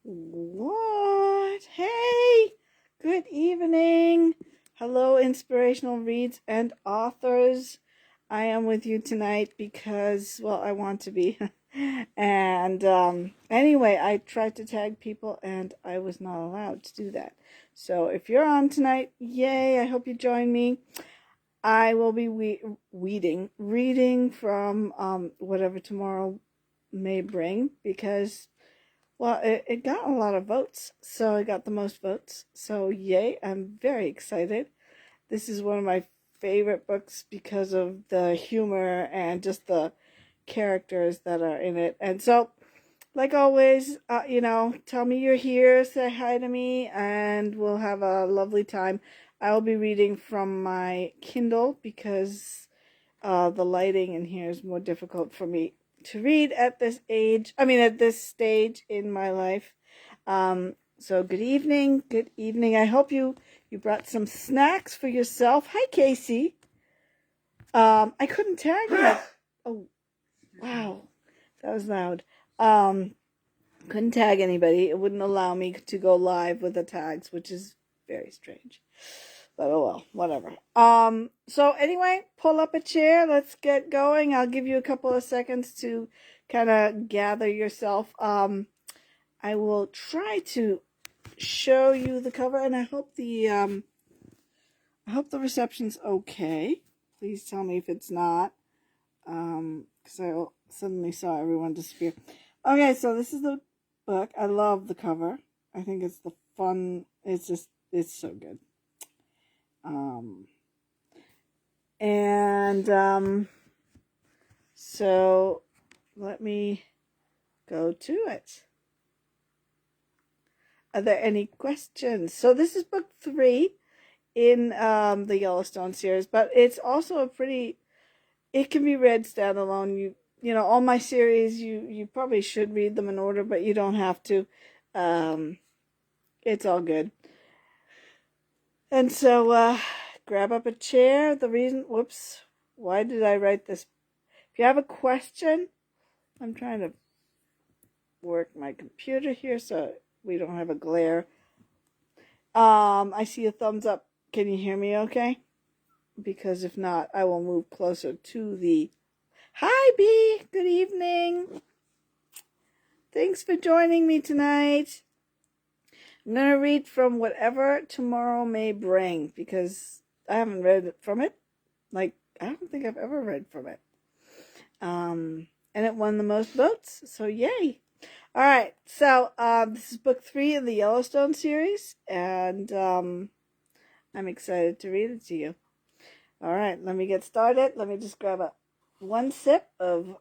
What? Hey, good evening. Hello, inspirational reads and authors. I am with you tonight because, well, I want to be. And anyway, I tried to tag people and I was not allowed to do that. So if you're on tonight, yay, I hope you join me. I will be reading from whatever tomorrow may bring because, well, it got a lot of votes. So it got the most votes. So yay, I'm very excited. This is one of my favorite books because of the humor and just the characters that are in it. And so, like always, tell me you're here, say hi to me, and we'll have a lovely time. I'll be reading from my Kindle because the lighting in here is more difficult for me to read at this stage in my life. So good evening. I hope you brought some snacks for yourself. Hi, Casey. I couldn't tag you. Oh, wow. That was loud. Couldn't tag anybody. It wouldn't allow me to go live with the tags, which is very strange. But oh well, whatever. So anyway, pull up a chair. Let's get going. I'll give you a couple of seconds to kind of gather yourself. I will try to show you the cover, and I hope the reception's okay. Please tell me if it's not, because I suddenly saw everyone disappear. Okay, so this is the book. I love the cover. I think it's the fun. It's so good. So let me go to it. Are there any questions? So this is book 3 in the Yellowstone series, but it's also it can be read standalone. You know, all my series, you probably should read them in order, but you don't have to. It's all good. And so, grab up a chair. Why did I write this? If you have a question, I'm trying to work my computer here so we don't have a glare. I see a thumbs up. Can you hear me okay? Because if not, I will move closer to the... Hi, B. Good evening. Thanks for joining me tonight. I'm going to read from Whatever Tomorrow May Bring because I haven't read from it. I don't think I've ever read from it. And it won the most votes, so yay. All right, so this is book 3 in the Yellowstone series, and I'm excited to read it to you. All right, let me get started. Let me just grab one sip of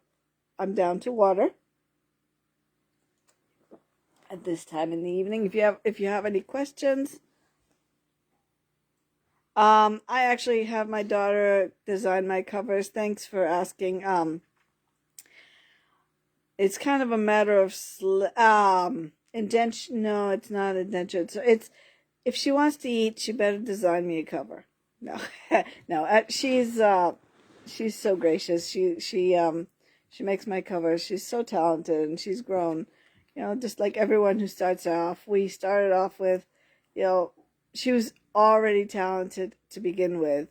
I'm down to water at this time in the evening. If you have any questions, I actually have my daughter design my covers. Thanks for asking. It's kind of a matter of intention. No, it's not intention. So it's if she wants to eat, she better design me a cover. No, no. She's so gracious. She makes my covers. She's so talented, and she's grown. You know, just like everyone who starts off. We started off with, she was already talented to begin with.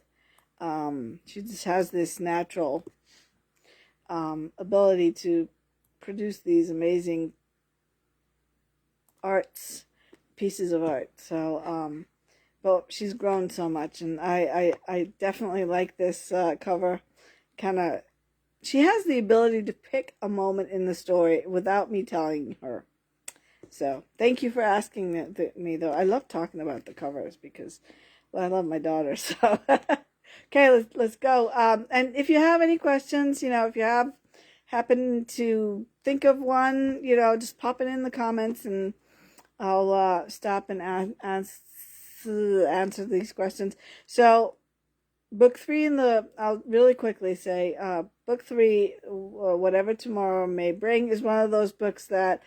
She just has this natural ability to produce these amazing pieces of art. So, but she's grown so much, and I definitely like this cover. She has the ability to pick a moment in the story without me telling her. So thank you for asking me, though. I love talking about the covers because, well, I love my daughter. So okay, let's go. And if you have any questions, if you happen to think of one, just pop it in the comments, and I'll stop and answer these questions. So book 3 I'll really quickly say, book 3, Whatever Tomorrow May Bring, is one of those books that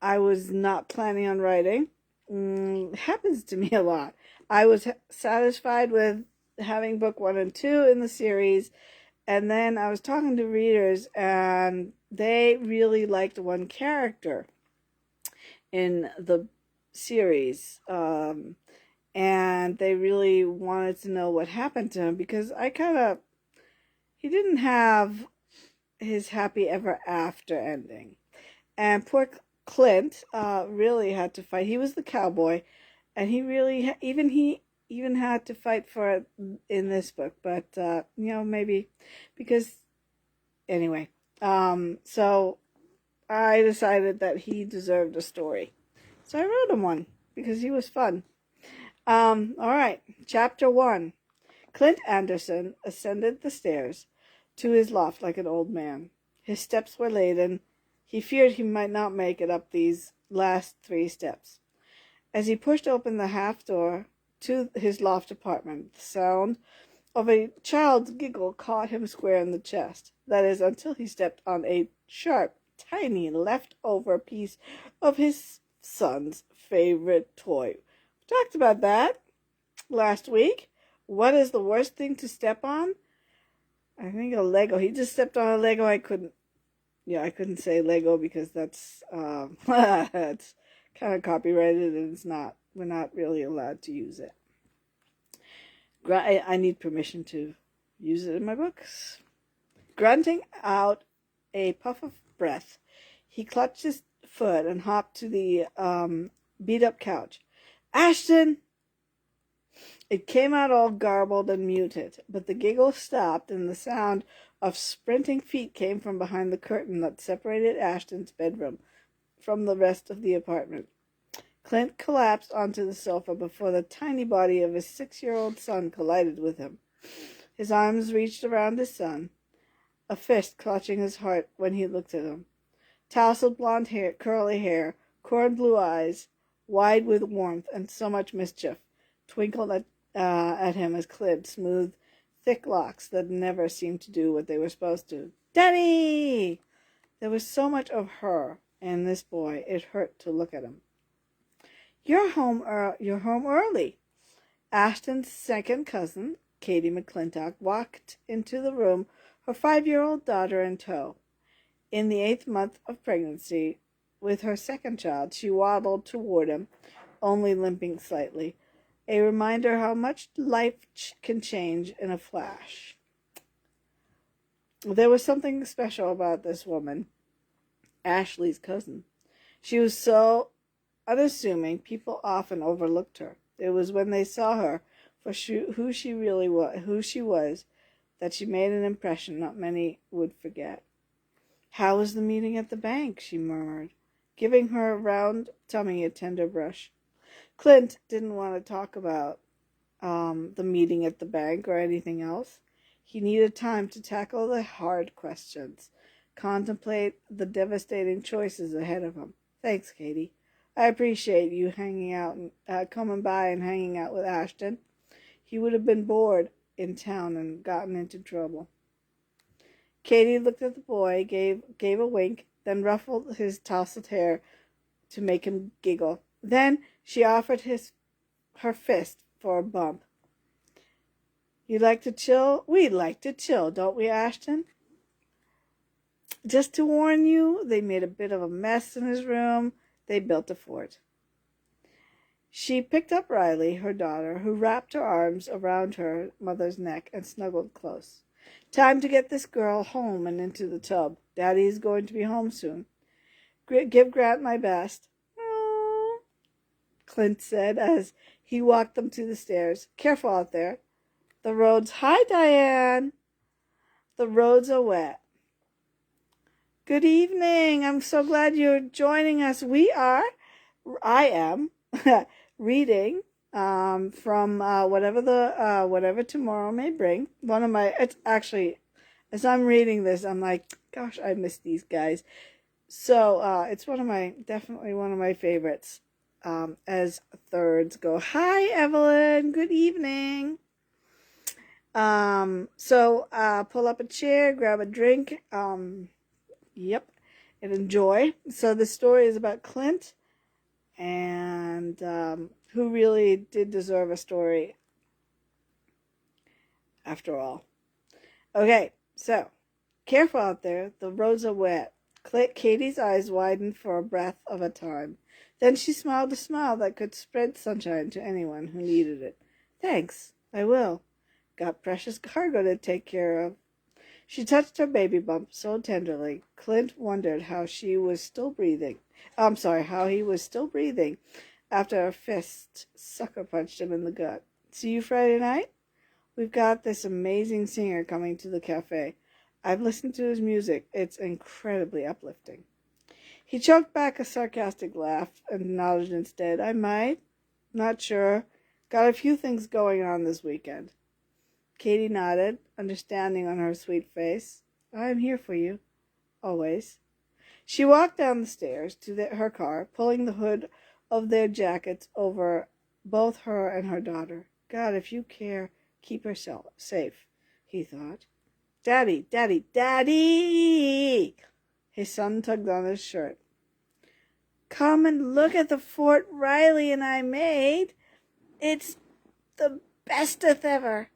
I was not planning on writing. It happens to me a lot. I was satisfied with having book 1 and 2 in the series, and then I was talking to readers, and they really liked one character. in the series. And they really wanted to know what happened to him because he didn't have his happy ever after ending. And poor Clint really had to fight. He was the cowboy, and he even had to fight for it in this book. But maybe because anyway. So I decided that he deserved a story, so I wrote him one because he was fun. All right, Chapter 1. Clint Anderson ascended the stairs to his loft like an old man. His steps were laden. He feared he might not make it up these last 3 steps. As he pushed open the half door to his loft apartment, the sound of a child's giggle caught him square in the chest. That is, until he stepped on a sharp, tiny, leftover piece of his son's favorite toy. We talked about that last week. What is the worst thing to step on? I think a Lego. He just stepped on a Lego. I couldn't say Lego because that's that's kind of copyrighted and we're not really allowed to use it. I need permission to use it in my books. Grunting out a puff of breath, he clutched his foot and hopped to the beat-up couch. Ashton! It came out all garbled and muted, but the giggle stopped and the sound of sprinting feet came from behind the curtain that separated Ashton's bedroom from the rest of the apartment. Clint collapsed onto the sofa before the tiny body of his 6-year-old son collided with him. His arms reached around his son, a fist clutching his heart when he looked at him. Tousled blonde hair, curly hair, corn blue eyes, wide with warmth and so much mischief, twinkled at him as Clint smoothed thick locks that never seemed to do what they were supposed to. Daddy! There was so much of her in this boy, it hurt to look at him. You're home early. Ashton's second cousin, Katie McClintock, walked into the room, her 5-year-old daughter in tow. In the 8th month of pregnancy, with her second child, she waddled toward him, only limping slightly, a reminder how much life can change in a flash. There was something special about this woman, Ashley's cousin. She was so unassuming, people often overlooked her. It was when they saw her for who she was, that she made an impression not many would forget. How was the meeting at the bank? She murmured, giving her round tummy a tender brush. Clint didn't want to talk about the meeting at the bank or anything else. He needed time to tackle the hard questions, contemplate the devastating choices ahead of him. Thanks, Katie. I appreciate you hanging out and coming by and hanging out with Ashton. He would have been bored in town and gotten into trouble. Katie looked at the boy, gave a wink, then ruffled his tousled hair to make him giggle. Then she offered her fist for a bump. You like to chill? We like to chill, don't we, Ashton? Just to warn you, they made a bit of a mess in his room. They built a fort. She picked up Riley, her daughter, who wrapped her arms around her mother's neck and snuggled close. Time to get this girl home and into the tub. Daddy's going to be home soon. Give Grant my best. Oh, Clint said as he walked them to the stairs. Careful out there. The roads. Hi, Diane. The roads are wet. Good evening. I'm so glad you're joining us. I am reading from whatever tomorrow may bring. It's actually, as I'm reading this, I'm like, gosh, I miss these guys. So it's definitely one of my favorites. As thirds go. Hi, Evelyn. Good evening. So pull up a chair, grab a drink. Yep, and enjoy. So the story is about Clint, and who really did deserve a story after all. Okay, so careful out there. The roads are wet. Katie's eyes widened for a breath of a time. Then she smiled a smile that could spread sunshine to anyone who needed it. Thanks, I will. Got precious cargo to take care of. She touched her baby bump so tenderly, Clint wondered how she was still breathing. How he was still breathing after a fist sucker punched him in the gut. See you Friday night? We've got this amazing singer coming to the cafe. I've listened to his music. It's incredibly uplifting. He choked back a sarcastic laugh and nodded instead. I might. Not sure. Got a few things going on this weekend. Katie nodded, understanding on her sweet face. I'm here for you. Always. She walked down the stairs to her car, pulling the hood of their jackets over both her and her daughter. God, if you care, keep her safe, he thought. Daddy, Daddy, Daddy! His son tugged on his shirt. Come and look at the Fort Riley and I made. It's the bestest ever.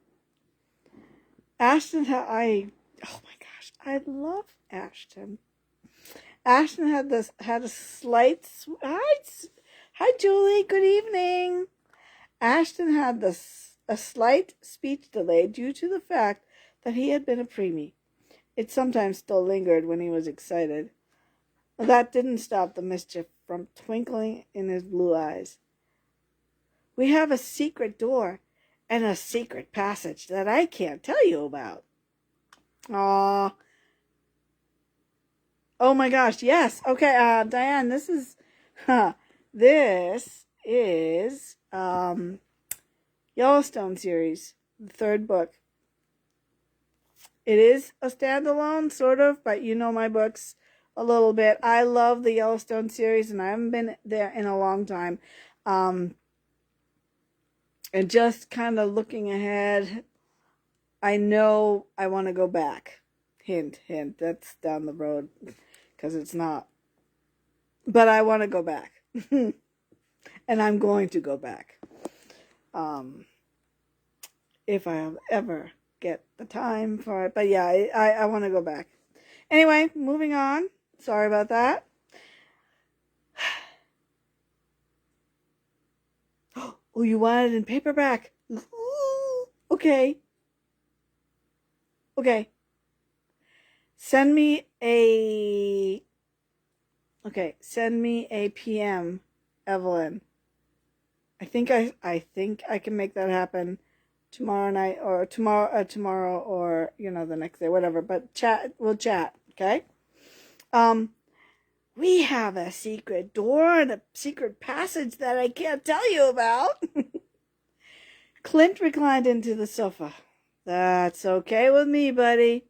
Ashton oh my gosh, I love Ashton. Ashton had a slight, hi Julie, good evening. Ashton had a slight speech delay due to the fact that he had been a preemie. It sometimes still lingered when he was excited. That didn't stop the mischief from twinkling in his blue eyes. We have a secret door and a secret passage that I can't tell you about. Aww. Oh my gosh, yes. Okay, Diane, this is Yellowstone series, the third book. It is a standalone, sort of, but you know my books a little bit. I love the Yellowstone series, and I haven't been there in a long time. And just kind of looking ahead, I know I want to go back. Hint, hint, that's down the road, because it's not. But I want to go back. And I'm going to go back. If I ever get the time for it. But yeah, I want to go back. Anyway, moving on. Sorry about that. Oh, you want it in paperback? Ooh, okay. Okay. Send me a PM, Evelyn. I think I can make that happen tomorrow night or tomorrow or the next day, whatever. But we'll chat, okay? We have a secret door and a secret passage that I can't tell you about. Clint reclined into the sofa. That's okay with me, buddy.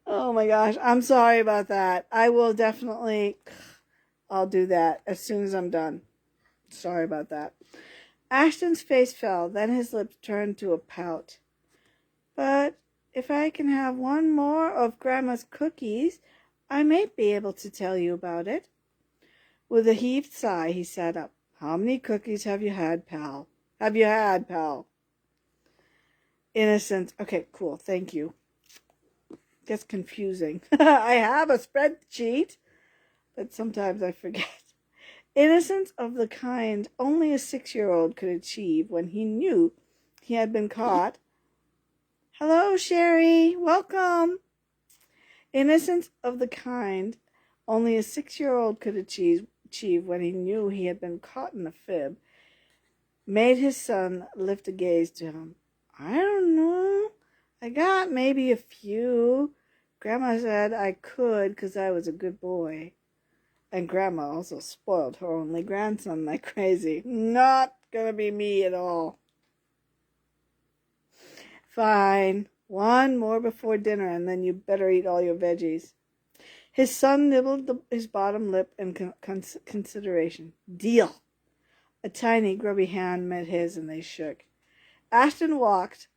Oh my gosh, I'm sorry about that. I'll do that as soon as I'm done. Sorry about that. Ashton's face fell, then his lips turned to a pout. But if I can have one more of Grandma's cookies, I may be able to tell you about it. With a heaved sigh, he sat up. How many cookies have you had, pal? Innocent. Okay, cool. Thank you. Gets confusing. I have a spreadsheet, but sometimes I forget. Innocence of the kind only a 6-year-old could achieve when he knew he had been caught. Hello, Sherry. Welcome. Innocence of the kind only a 6-year-old could achieve when he knew he had been caught in a fib made his son lift a gaze to him. I don't know. I got maybe a few. Grandma said I could 'cause I was a good boy. And Grandma also spoiled her only grandson like crazy. Not gonna be me at all. Fine. One more before dinner, and then you better eat all your veggies. His son nibbled his bottom lip in consideration. Deal. A tiny, grubby hand met his, and they shook. Ashton walked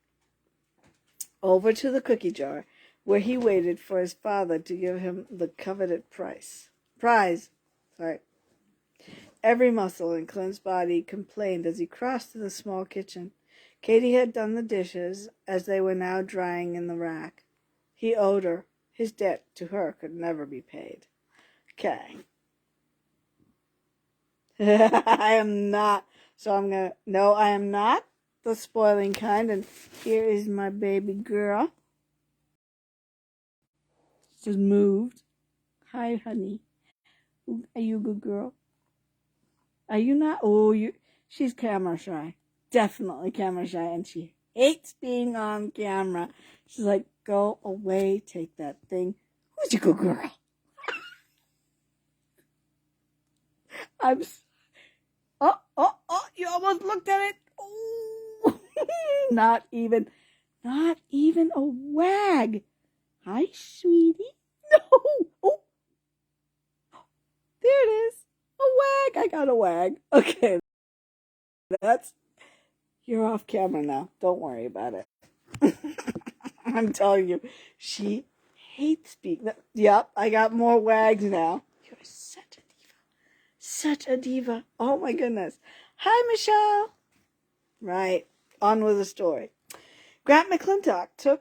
over to the cookie jar, where he waited for his father to give him the coveted prize. Every muscle in Clint's body complained as he crossed to the small kitchen. Katie had done the dishes, as they were now drying in the rack. he owed her. His debt to her could never be paid. Okay. I am not. So I'm going to... No, I am not the spoiling kind. And here is my baby girl. Just moved. Hi, honey. Are you a good girl? Are you not? Oh, she's camera shy. Definitely camera shy. And she hates being on camera. She's like, go away. Take that thing. Who's a good girl? I'm... Oh, you almost looked at it. Oh, not even a wag. Hi, sweetie. No. Oh, there it is. A wag. I got a wag. Okay. You're off camera now. Don't worry about it. I'm telling you, she hates being... Yep, I got more wags now. You're such a diva. Such a diva. Oh, my goodness. Hi, Michelle. Right. On with the story. Grant McClintock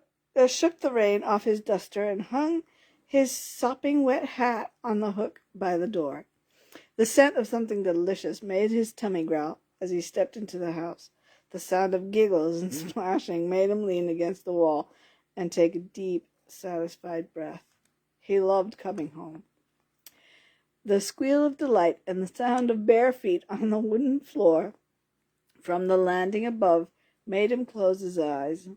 shook the rain off his duster and hung his sopping wet hat on the hook by the door. The scent of something delicious made his tummy growl as he stepped into the house. The sound of giggles and splashing made him lean against the wall and take a deep, satisfied breath. He loved coming home. The squeal of delight and the sound of bare feet on the wooden floor from the landing above made him close his eyes.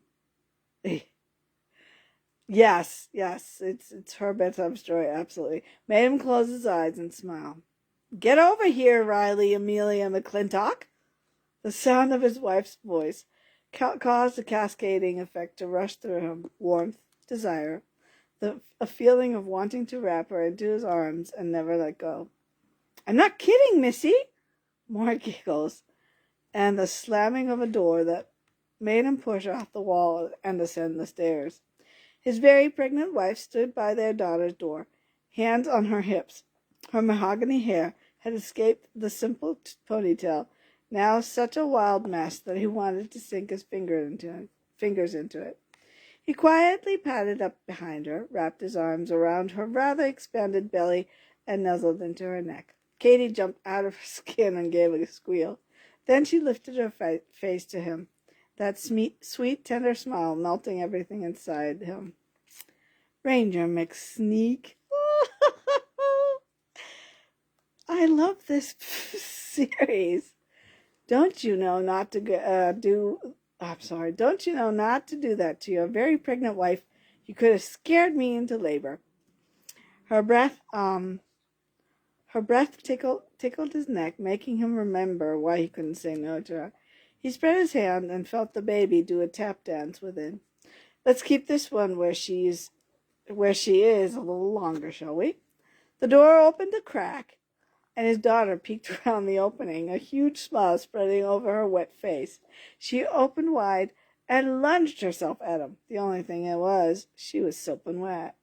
Yes, it's her bedtime story, absolutely. Made him close his eyes and smile. Get over here, Riley Amelia McClintock. The sound of his wife's voice caused a cascading effect to rush through him. Warmth, desire, a feeling of wanting to wrap her into his arms and never let go. I'm not kidding, Missy. More giggles, and the slamming of a door that made him push off the wall and ascend the stairs. His very pregnant wife stood by their daughter's door, hands on her hips. Her mahogany hair had escaped the simple ponytail, now such a wild mess that he wanted to sink his fingers into it. He quietly padded up behind her, wrapped his arms around her rather expanded belly, and nuzzled into her neck. Katie jumped out of her skin and gave a squeal. Then she lifted her face to him, that sweet, tender smile melting everything inside him. Ranger McSneak. I love this series. Don't you know not to Don't you know not to do that to your very pregnant wife? You could have scared me into labor. Her breath tickled his neck, making him remember why he couldn't say no to her. He spread his hand and felt the baby do a tap dance within. Let's keep this one where she is a little longer, shall we? The door opened a crack, and his daughter peeked around the opening, a huge smile spreading over her wet face. She opened wide and lunged herself at him. The only thing it was, she was soaping wet.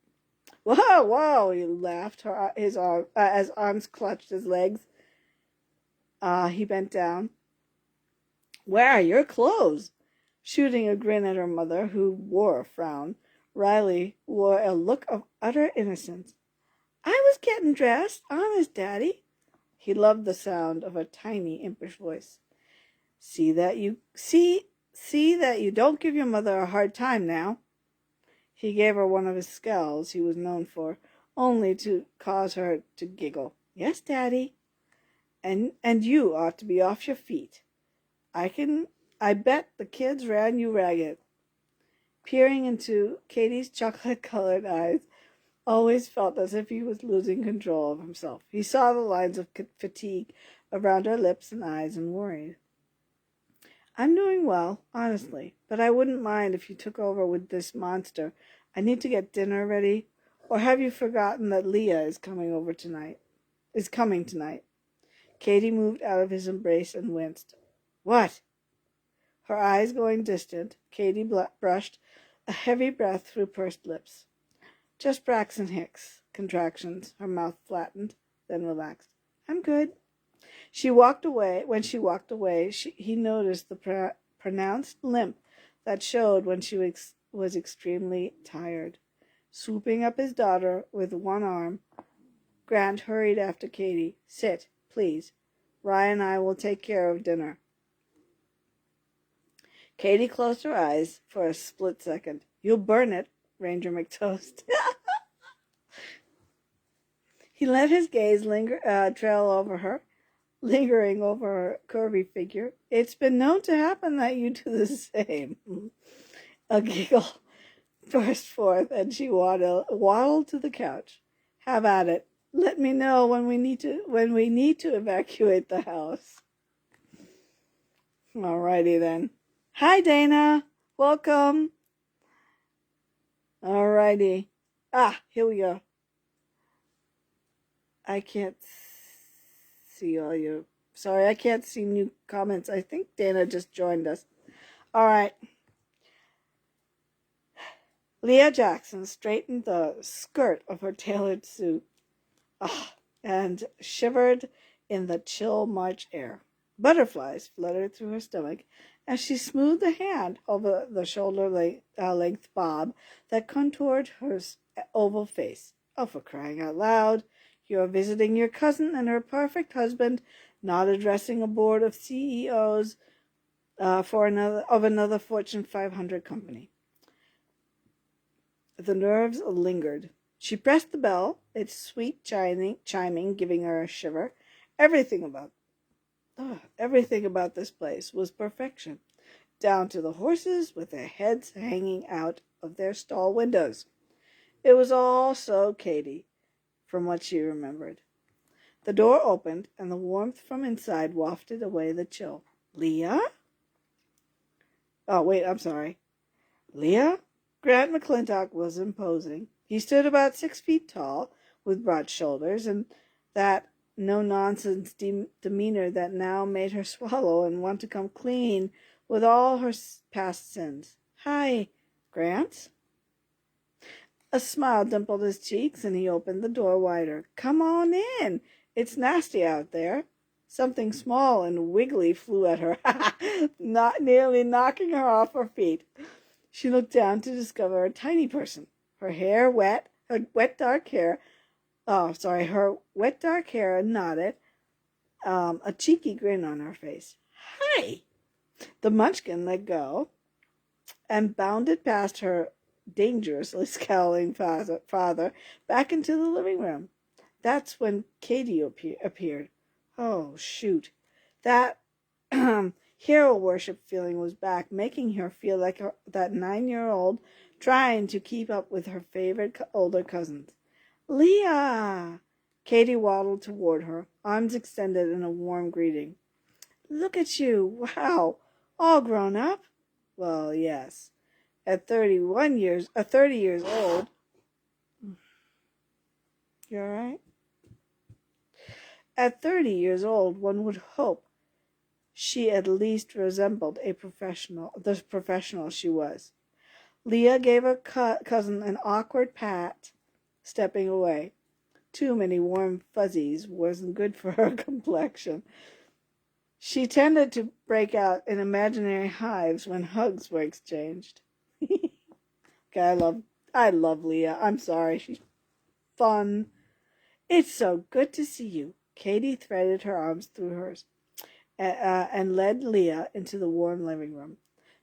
Whoa, whoa, he laughed, as arms clutched his legs. He bent down. Where are your clothes? Shooting a grin at her mother, who wore a frown, Riley wore a look of utter innocence. I was getting dressed, honest, Daddy. He loved the sound of her tiny, impish voice. See that you don't give your mother a hard time now. He gave her one of his scowls he was known for, only to cause her to giggle. Yes, Daddy. And you ought to be off your feet. I bet the kids ran you ragged. Peering into Katie's chocolate-colored eyes, always felt as if he was losing control of himself. He saw the lines of fatigue around her lips and eyes and worried. I'm doing well, honestly, but I wouldn't mind if you took over with this monster. I need to get dinner ready. Or have you forgotten that Leah is coming tonight? Katie moved out of his embrace and winced. What? Her eyes going distant, Katie brushed a heavy breath through pursed lips. Just Braxton Hicks. Contractions. Her mouth flattened, then relaxed. I'm good. When she walked away, he noticed the pronounced limp that showed when she was extremely tired. Swooping up his daughter with one arm, Grant hurried after Katy. Sit, please. Ryan and I will take care of dinner. Katy closed her eyes for a split second. You'll burn it, Ranger McToast. He let his gaze trail over her, lingering over her curvy figure. It's been known to happen that you do the same. A giggle burst forth, and she waddled to the couch. Have at it. Let me know when we need to evacuate the house. Alrighty then. Hi, Dana. Welcome. Alrighty. Here we go. I can't see all you. Sorry, I can't see new comments. I think Dana just joined us. All right. Leah Jackson straightened the skirt of her tailored suit and shivered in the chill March air. Butterflies fluttered through her stomach as she smoothed a hand over the shoulder-length bob that contoured her oval face. Oh, for crying out loud. You're visiting your cousin and her perfect husband, not addressing a board of CEOs of another Fortune 500 company. The nerves lingered. She pressed the bell, its sweet chiming giving her a shiver. Everything about this place was perfection, down to the horses with their heads hanging out of their stall windows. It was all so Katy, from what she remembered. The door opened, and the warmth from inside wafted away the chill. Leah? Oh, wait, I'm sorry. Leah? Grant McClintock was imposing. He stood about 6 feet tall, with broad shoulders, and that no-nonsense demeanor that now made her swallow and want to come clean with all her past sins. Hi, Grant? A smile dimpled his cheeks, and he opened the door wider. Come on in. It's nasty out there. Something small and wiggly flew at her, not nearly knocking her off her feet. She looked down to discover a tiny person. Her wet dark hair nodded, a cheeky grin on her face. Hi! The munchkin let go and bounded past her dangerously scowling father back into the living room. That's when Katy appeared. Oh, shoot. That hero worship feeling was back, making her feel like that 9-year-old trying to keep up with her favorite older cousins. Leah! Katy waddled toward her, arms extended in a warm greeting. Look at you. Wow. All grown up? Well, yes. At 30 years old. You all right? At 30 years old, one would hope she at least resembled the professional she was. Leah gave her cousin an awkward pat, stepping away. Too many warm fuzzies wasn't good for her complexion. She tended to break out in imaginary hives when hugs were exchanged. Okay, I love Leah. I'm sorry. She's fun. It's so good to see you. Katy threaded her arms through hers and led Leah into the warm living room.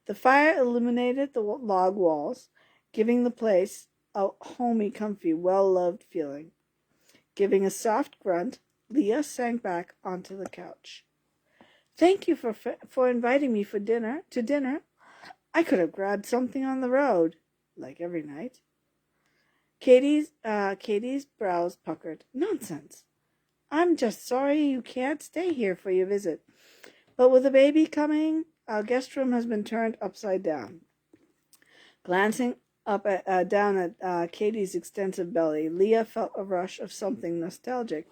The fire illuminated the log walls, giving the place a homey, comfy, well-loved feeling. Giving a soft grunt, Leah sank back onto the couch. Thank you for inviting me to dinner. I could have grabbed something on the road, like every night. Katy's brows puckered. Nonsense. I'm just sorry you can't stay here for your visit. But with the baby coming, our guest room has been turned upside down. Glancing down at Katy's extensive belly, Leah felt a rush of something nostalgic.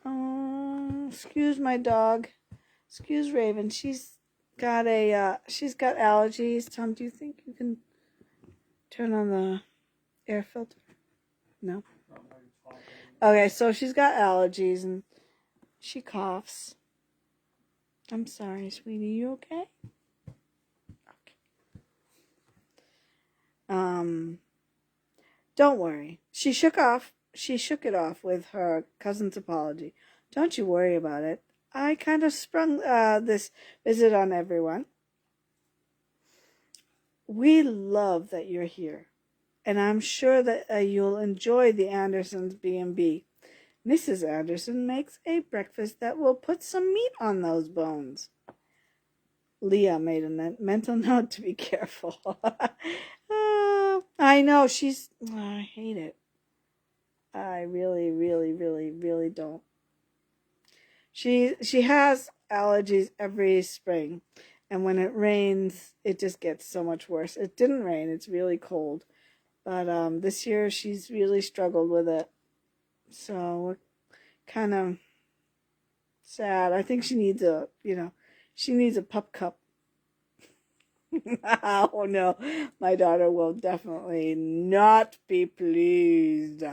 Oh, excuse my dog. Excuse Raven. She's got allergies. Tom, do you think you can turn on the air filter? No. Okay, so she's got allergies and she coughs. I'm sorry, sweetie. You okay? Okay. Don't worry. She shook it off with her cousin's apology. Don't you worry about it. I kind of sprung this visit on everyone. We love that you're here, and I'm sure that you'll enjoy the Andersons' B&B. Mrs. Anderson makes a breakfast that will put some meat on those bones. Leah made a mental note to be careful. I know, I hate it. I really, really, really, really don't. She has allergies every spring, and when it rains, it just gets so much worse. It didn't rain; it's really cold, but this year she's really struggled with it. So we're kind of sad. I think she needs a pup cup. Oh no, my daughter will definitely not be pleased.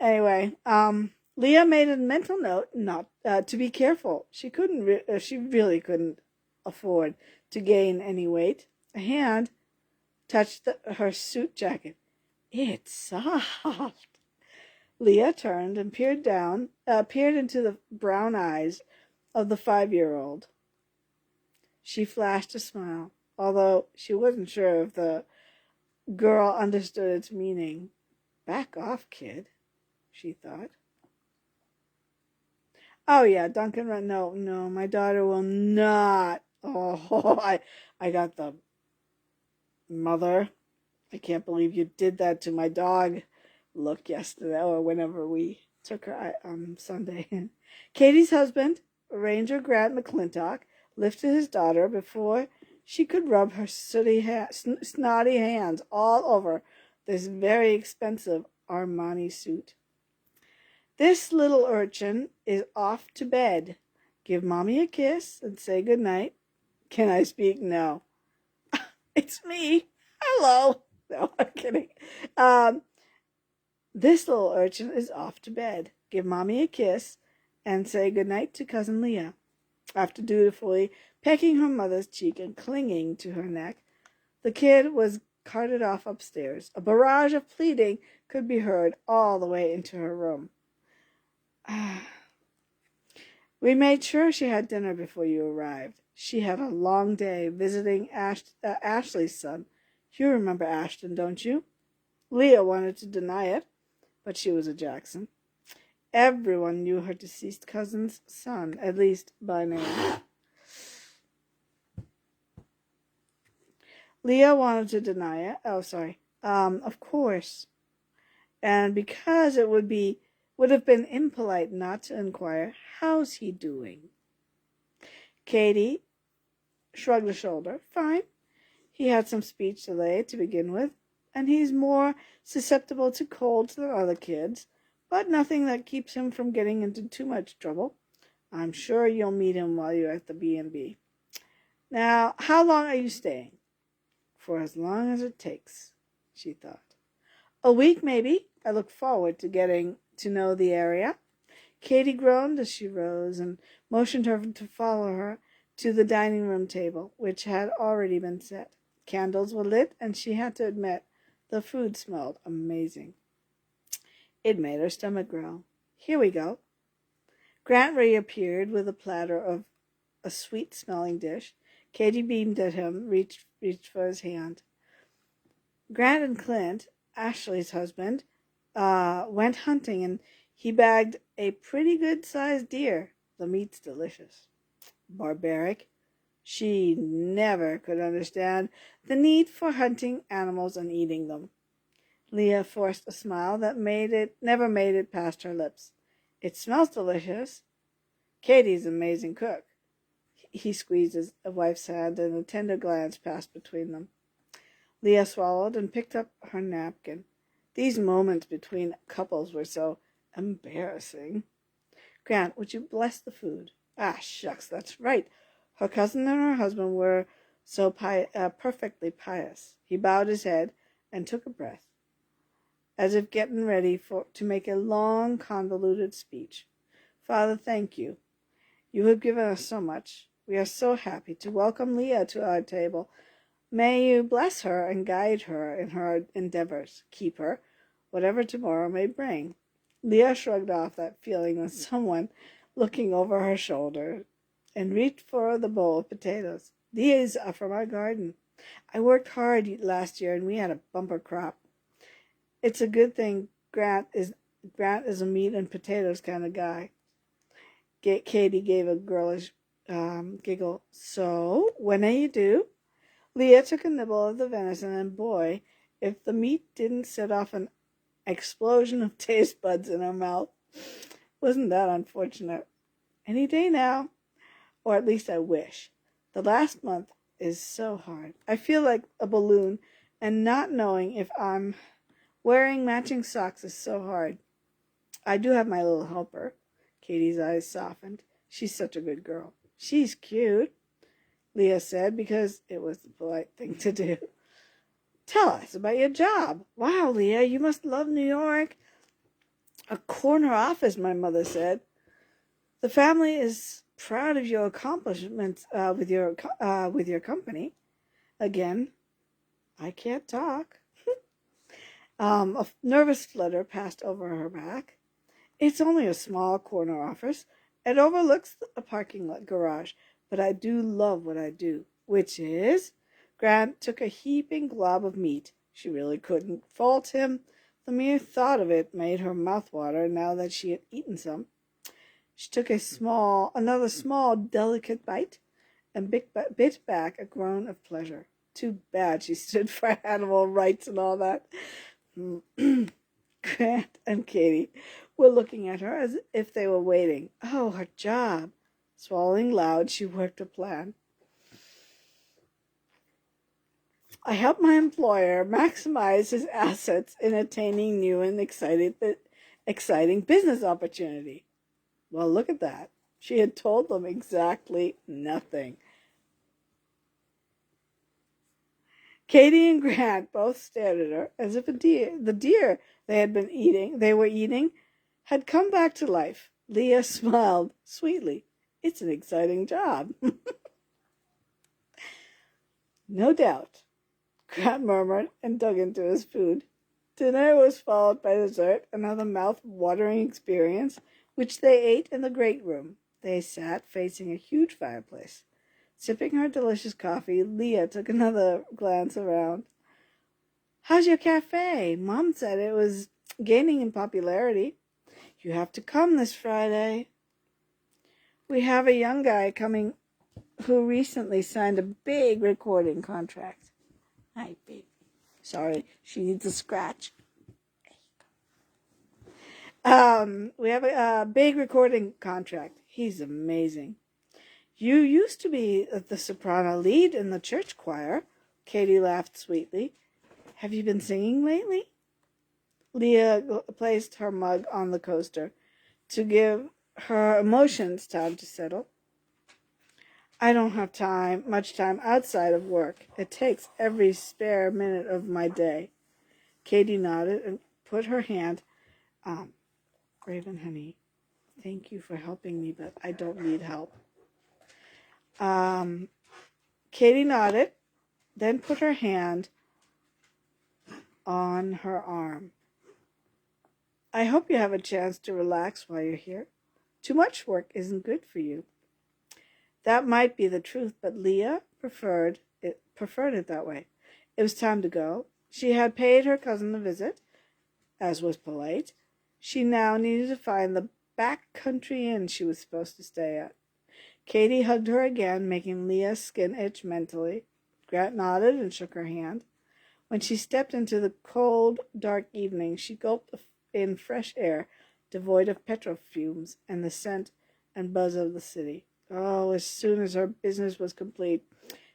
Anyway, Leah made a mental note not to be careful. She really couldn't afford to gain any weight. A hand touched her suit jacket. It's soft. Leah turned and peered into the brown eyes of the 5-year-old. She flashed a smile, although she wasn't sure if the girl understood its meaning. Back off, kid, she thought. Oh yeah, Duncan. No, my daughter will not. Oh, I got the mother. I can't believe you did that to my dog look yesterday or whenever we took her on Sunday. Katie's husband, Ranger Grant McClintock, lifted his daughter before she could rub her snotty hands all over this very expensive Armani suit. This little urchin is off to bed. Give Mommy a kiss and say good night. Can I speak? No. It's me. Hello. No, I'm kidding. This little urchin is off to bed. Give Mommy a kiss and say good night to Cousin Leah. After dutifully pecking her mother's cheek and clinging to her neck, the kid was carted off upstairs. A barrage of pleading could be heard all the way into her room. We made sure she had dinner before you arrived. She had a long day visiting Ashley's son. You remember Ashton, don't you? Leah wanted to deny it, but she was a Jackson. Everyone knew her deceased cousin's son, at least by name. Leah wanted to deny it. Oh, sorry. Of course. And because it would have been impolite not to inquire, how's he doing? Katie shrugged a shoulder. Fine. He had some speech delay to begin with, and he's more susceptible to colds than other kids, but nothing that keeps him from getting into too much trouble. I'm sure you'll meet him while you're at the B&B. Now, how long are you staying? For as long as it takes, she thought. A week, maybe. I look forward to getting to know the area. Katie groaned as she rose and motioned her to follow her to the dining room table, which had already been set. Candles were lit, and she had to admit the food smelled amazing. It made her stomach growl. Here we go. Grant reappeared with a platter of a sweet-smelling dish. Katie beamed at him, reached for his hand. Grant and Clint, Ashley's husband, went hunting, and he bagged a pretty good-sized deer. The meat's delicious. Barbaric. She never could understand the need for hunting animals and eating them. Leah forced a smile that never made it past her lips. It smells delicious. Katie's an amazing cook. He squeezed his wife's hand, and a tender glance passed between them. Leah swallowed and picked up her napkin. These moments between couples were so embarrassing. Grant, would you bless the food? Ah, shucks, that's right. Her cousin and her husband were so perfectly pious. He bowed his head and took a breath, as if getting ready to make a long, convoluted speech. Father, thank you. You have given us so much. We are so happy to welcome Leah to our table. May you bless her and guide her in her endeavors. Keep her, whatever tomorrow may bring. Leah shrugged off that feeling of someone looking over her shoulder and reached for the bowl of potatoes. These are from our garden. I worked hard last year and we had a bumper crop. It's a good thing Grant is a meat and potatoes kind of guy. Katie gave a girlish giggle. So, when are you due? Leah took a nibble of the venison, and boy, if the meat didn't set off an explosion of taste buds in her mouth. Wasn't that unfortunate? Any day now. Or at least I wish. The last month is so hard. I feel like a balloon, and not knowing if I'm wearing matching socks is so hard. I do have my little helper. Katie's eyes softened. She's such a good girl. She's cute, Leah said, because it was the polite thing to do. Tell us about your job. Wow, Leah, you must love New York. A corner office, my mother said. The family is proud of your accomplishments with your company. Again, I can't talk. A nervous flutter passed over her back. It's only a small corner office. It overlooks a parking lot garage, but I do love what I do, which is... Grant took a heaping glob of meat. She really couldn't fault him. The mere thought of it made her mouth water now that she had eaten some. She took another small, delicate bite and bit back a groan of pleasure. Too bad she stood for animal rights and all that. Grant and Katie were looking at her as if they were waiting. Oh, her job. Swallowing loud, she worked a plan. I help my employer maximize his assets in attaining new and exciting business opportunity. Well, look at that. She had told them exactly nothing. Katie and Grant both stared at her as if the deer they were eating, had come back to life. Leah smiled sweetly. It's an exciting job. No doubt, Grant murmured and dug into his food. Dinner was followed by dessert, another mouth-watering experience, which they ate in the great room. They sat facing a huge fireplace. Sipping her delicious coffee, Leah took another glance around. How's your cafe? Mom said it was gaining in popularity. You have to come this Friday. We have a young guy coming who recently signed a big recording contract. Hi, baby. Sorry, she needs a scratch. We have a big recording contract. He's amazing. You used to be the soprano lead in the church choir. Katie laughed sweetly. Have you been singing lately? Leah placed her mug on the coaster to give her emotions time to settle. I don't have much time outside of work. It takes every spare minute of my day. Katie nodded and put her hand, Raven, honey, thank you for helping me, but I don't need help. Katie nodded, then put her hand on her arm. I hope you have a chance to relax while you're here. Too much work isn't good for you. That might be the truth, but Leah preferred it that way. It was time to go. She had paid her cousin a visit, as was polite. She now needed to find the back country inn she was supposed to stay at. Katie hugged her again, making Leah's skin itch mentally. Grant nodded and shook her hand. When she stepped into the cold, dark evening, she gulped in fresh air, devoid of petrol fumes and the scent and buzz of the city. Oh, as soon as her business was complete,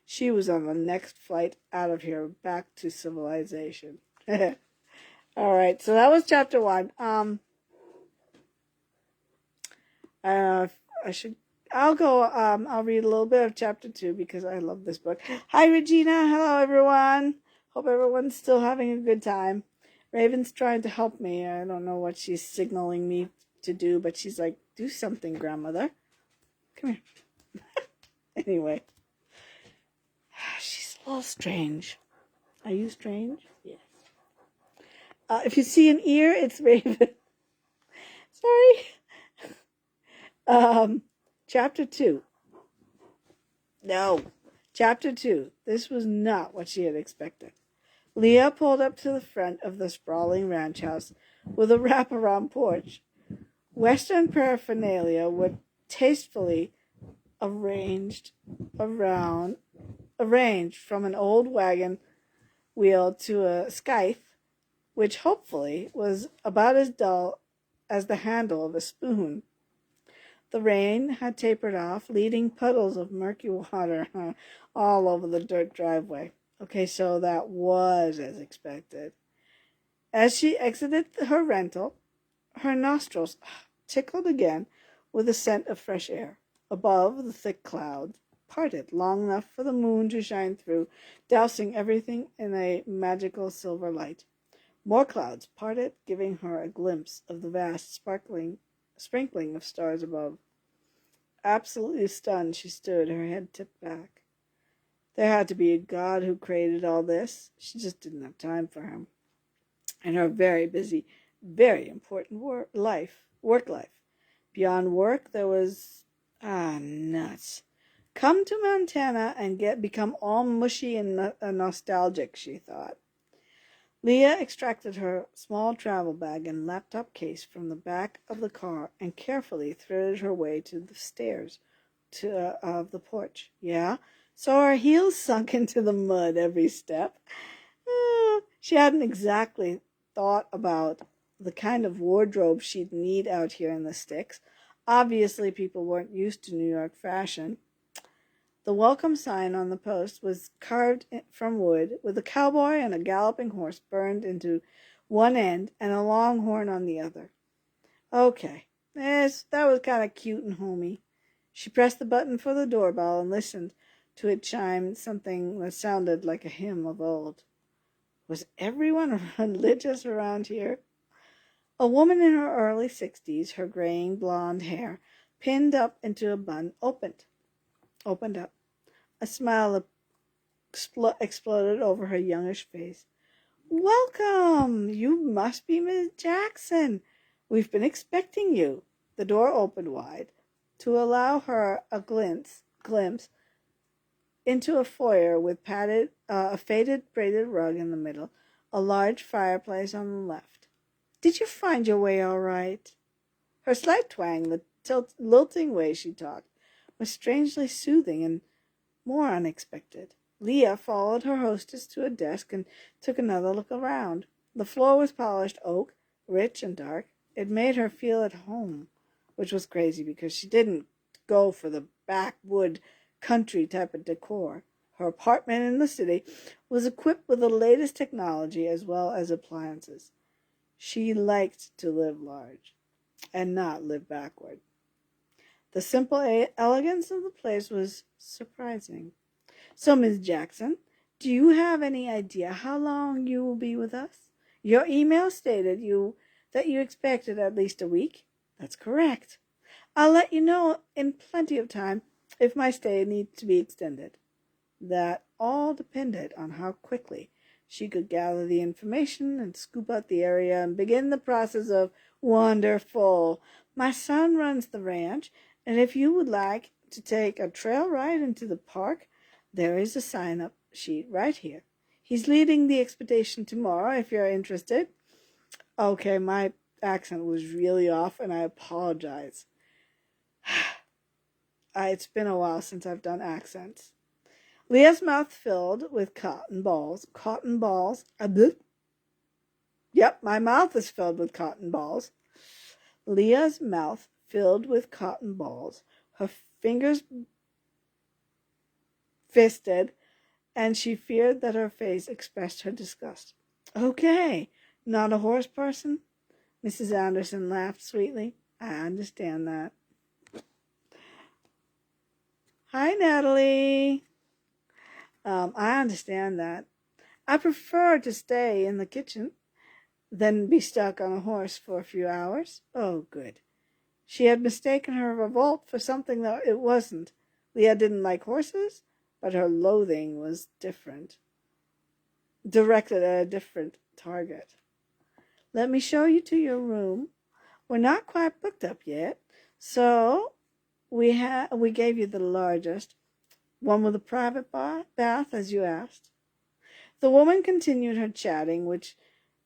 she was on the next flight out of here, back to civilization. All right, so that was chapter 1. I'll read a little bit of chapter 2 because I love this book. Hi, Regina. Hello, everyone. Hope everyone's still having a good time. Raven's trying to help me. I don't know what she's signaling me to do, but she's like, do something, grandmother. Come here. Anyway. She's little strange. Are you strange? Yes. If you see an ear, it's Raven. Sorry. Chapter 2. No. Chapter 2. This was not what she had expected. Leah pulled up to the front of the sprawling ranch house with a wraparound porch. Western paraphernalia were tastefully arranged from an old wagon wheel to a scythe, which hopefully was about as dull as the handle of a spoon. The rain had tapered off, leading puddles of murky water all over the dirt driveway. Okay, so that was as expected. As she exited her rental, her nostrils tickled again with the scent of fresh air. Above, the thick clouds parted long enough for the moon to shine through, dousing everything in a magical silver light. More clouds parted, giving her a glimpse of the vast sprinkling of stars above. Absolutely stunned, she stood, her head tipped back. There had to be a God who created all this. She just didn't have time for him. In her very busy, very important work life. Beyond work, there was nuts. Come to Montana and become all mushy and nostalgic, she thought. Leah extracted her small travel bag and laptop case from the back of the car and carefully threaded her way to the stairs of the porch. Yeah, so her heels sunk into the mud every step. She hadn't exactly thought about the kind of wardrobe she'd need out here in the sticks. Obviously, people weren't used to New York fashion. The welcome sign on the post was carved from wood, with a cowboy and a galloping horse burned into one end and a longhorn on the other. Okay, that was kind of cute and homey. She pressed the button for the doorbell and listened to it chime something that sounded like a hymn of old. Was everyone religious around here? A woman in her early 60s, her graying blonde hair pinned up into a bun, opened up. A smile exploded over her youngish face. Welcome! You must be Miss Jackson. We've been expecting you. The door opened wide to allow her a glimpse into a foyer with a faded braided rug in the middle, a large fireplace on the left. Did you find your way all right? Her slight twang, the lilting way she talked, was strangely soothing and more unexpected. Leah followed her hostess to a desk and took another look around. The floor was polished oak, rich and dark. It made her feel at home, which was crazy because she didn't go for the backwood country type of decor. Her apartment in the city was equipped with the latest technology as well as appliances. She liked to live large and not live backward. The simple elegance of the place was surprising. So, Ms. Jackson, do you have any idea how long you will be with us? Your email stated that you expected at least a week. That's correct. I'll let you know in plenty of time if my stay needs to be extended. That all depended on how quickly she could gather the information and scoop out the area and begin the process of wonderful. My son runs the ranch, and if you would like to take a trail ride into the park, there is a sign-up sheet right here. He's leading the expedition tomorrow if you're interested. Okay, my accent was really off, and I apologize. It's been a while since I've done accents. Leah's mouth filled with cotton balls. Cotton balls. Yep, my mouth is filled with cotton balls. Leah's mouth filled with cotton balls. Her fingers fisted, and she feared that her face expressed her disgust. Okay, not a horse person? Mrs. Anderson laughed sweetly. I understand that. Hi, Natalie. I understand that. I prefer to stay in the kitchen than be stuck on a horse for a few hours. Oh, good. She had mistaken her revolt for something that it wasn't. Leah didn't like horses? but her loathing was different, directed at a different target. Let me show you to your room. We're not quite booked up yet, so we gave you the largest, one with a private bath, as you asked. The woman continued her chatting, which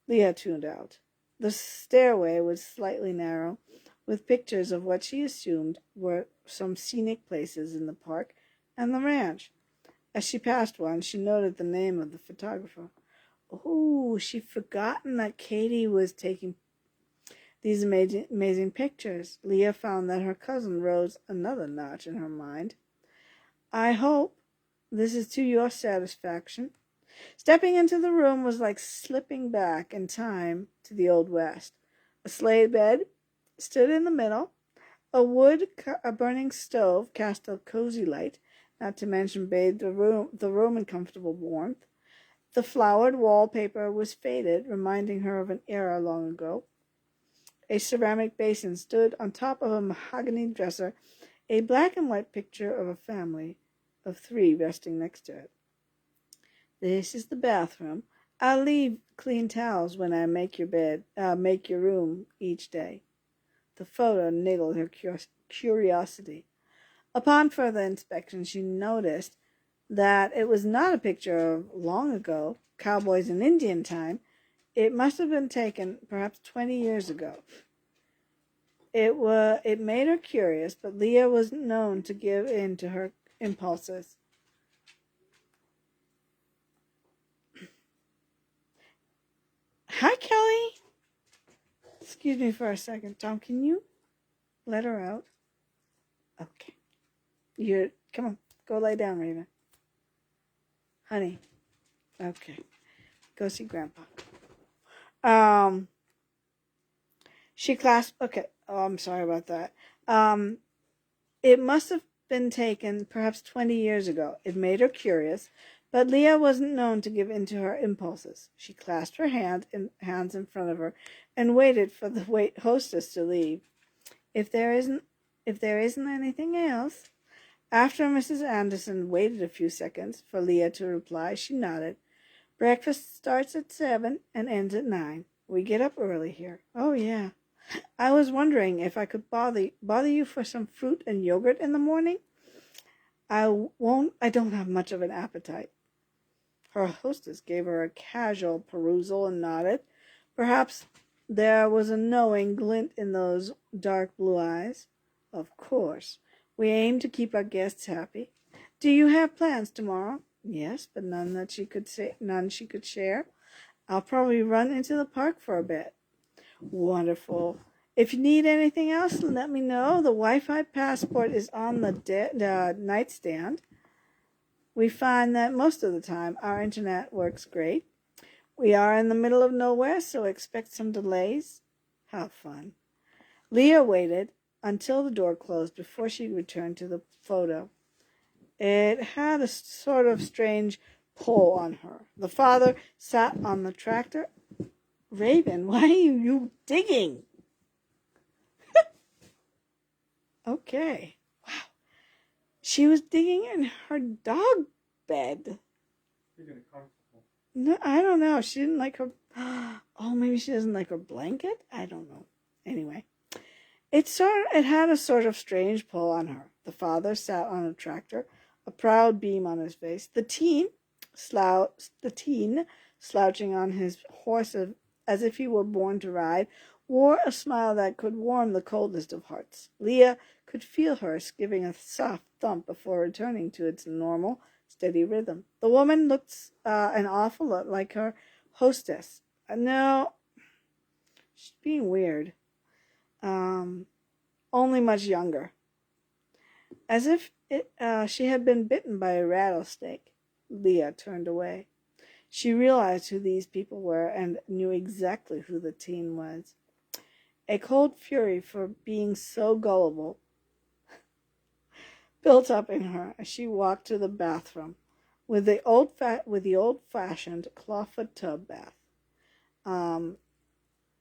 Leah tuned out. The stairway was slightly narrow, with pictures of what she assumed were some scenic places in the park and the ranch. As she passed one, she noted the name of the photographer. Oh, she'd forgotten that Katie was taking these amazing pictures. Leah found that her cousin rose another notch in her mind. I hope this is to your satisfaction. Stepping into the room was like slipping back in time to the Old West. A sleigh bed stood in the middle. A burning stove cast a cozy light, not to mention bathed the room in comfortable warmth. The flowered wallpaper was faded, reminding her of an era long ago. A ceramic basin stood on top of a mahogany dresser, a black and white picture of a family of 3 resting next to it. This is the bathroom. I'll leave clean towels when I make your room each day. The photo niggled her curiosity. Upon further inspection, she noticed that it was not a picture of long ago, cowboys in Indian time. It must have been taken perhaps 20 years ago. It made her curious, but Leah was known to give in to her impulses. Hi, Kelly. Excuse me for a second. Tom, can you let her out? Okay. Come on. Go lay down, Raven. Honey. Okay. Go see Grandpa. She clasped... Okay. Oh, I'm sorry about that. It must have been taken perhaps 20 years ago. It made her curious, but Leah wasn't known to give in to her impulses. She clasped her hands in front of her and waited for the hostess to leave. If there isn't anything else... After Mrs. Anderson waited a few seconds for Leah to reply, she nodded. Breakfast starts at 7 and ends at 9. We get up early here. Oh, yeah. I was wondering if I could bother you for some fruit and yogurt in the morning. I don't have much of an appetite. Her hostess gave her a casual perusal and nodded. Perhaps there was a knowing glint in those dark blue eyes. Of course. We aim to keep our guests happy. Do you have plans tomorrow? Yes, but none she could share. I'll probably run into the park for a bit. Wonderful. If you need anything else, let me know. The Wi-Fi passport is on the nightstand. We find that most of the time our internet works great. We are in the middle of nowhere, so expect some delays. How fun. Leah waited until the door closed before she returned to the photo. It had a sort of strange pull on her. The father sat on the tractor. Raven, why are you digging? Okay. Wow. She was digging in her dog bed. No, I don't know. She didn't like her... Oh, maybe she doesn't like her blanket? I don't know. Anyway. It had a sort of strange pull on her. The father sat on a tractor, a proud beam on his face. The teen, slouching on his horse as if he were born to ride, wore a smile that could warm the coldest of hearts. Leah could feel hers giving a soft thump before returning to its normal, steady rhythm. The woman looked an awful lot like her hostess. No, she's being weird. Only much younger. As if she had been bitten by a rattlesnake. Leah turned away. She realized who these people were and knew exactly who the teen was. A cold fury for being so gullible built up in her as she walked to the bathroom with the old-fashioned clawfoot tub bath.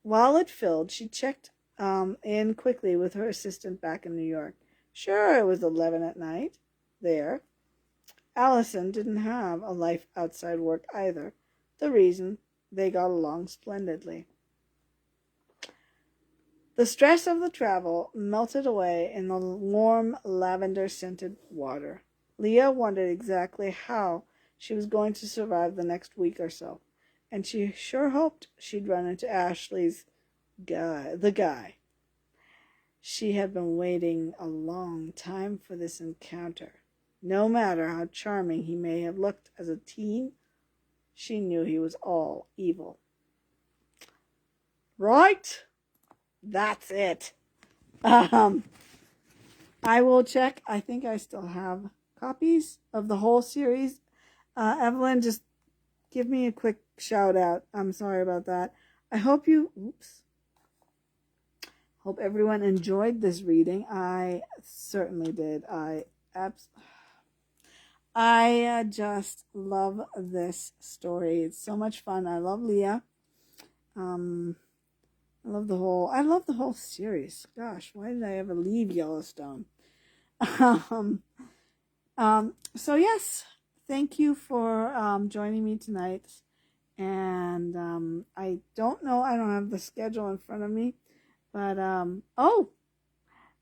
While it filled, she checked in quickly with her assistant back in New York. Sure, it was 11 at night there. Allison didn't have a life outside work either. The reason, they got along splendidly. The stress of the travel melted away in the warm lavender-scented water. Leah wondered exactly how she was going to survive the next week or so, and she sure hoped she'd run into Ashley's the guy. She had been waiting a long time for this encounter. No matter how charming he may have looked as a teen, she knew he was all evil. Right? That's it. I will check. I think I still have copies of the whole series. Evelyn, just give me a quick shout out. I'm sorry about that. I hope hope everyone enjoyed this reading. I certainly did. I just love this story. It's so much fun. I love Leah. I love the whole series. Gosh, why did I ever leave Yellowstone? So yes, thank you for joining me tonight. And I don't know, I don't have the schedule in front of me, but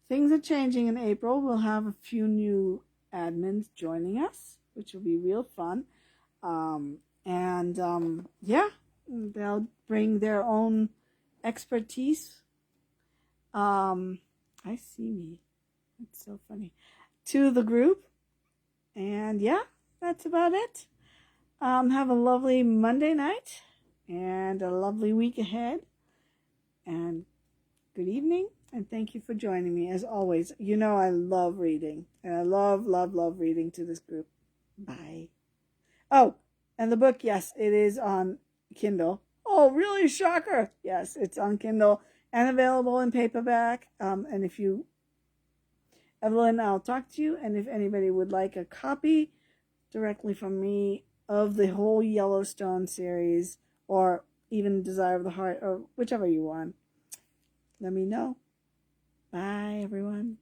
things are changing in April. We'll have a few new admins joining us, which will be real fun. Yeah, they'll bring their own expertise. I see me. It's so funny. To the group. And yeah, that's about it. Have a lovely Monday night and a lovely week ahead. And good evening. And thank you for joining me. As always, you know I love reading. And I love, love, love reading to this group. Bye. Oh, and the book, yes, it is on Kindle. Oh, really? Shocker. Yes, it's on Kindle and available in paperback. And if you, Evelyn, I'll talk to you. And if anybody would like a copy directly from me of the whole Yellowstone series, or even Desire of the Heart, or whichever you want, let me know. Bye, everyone.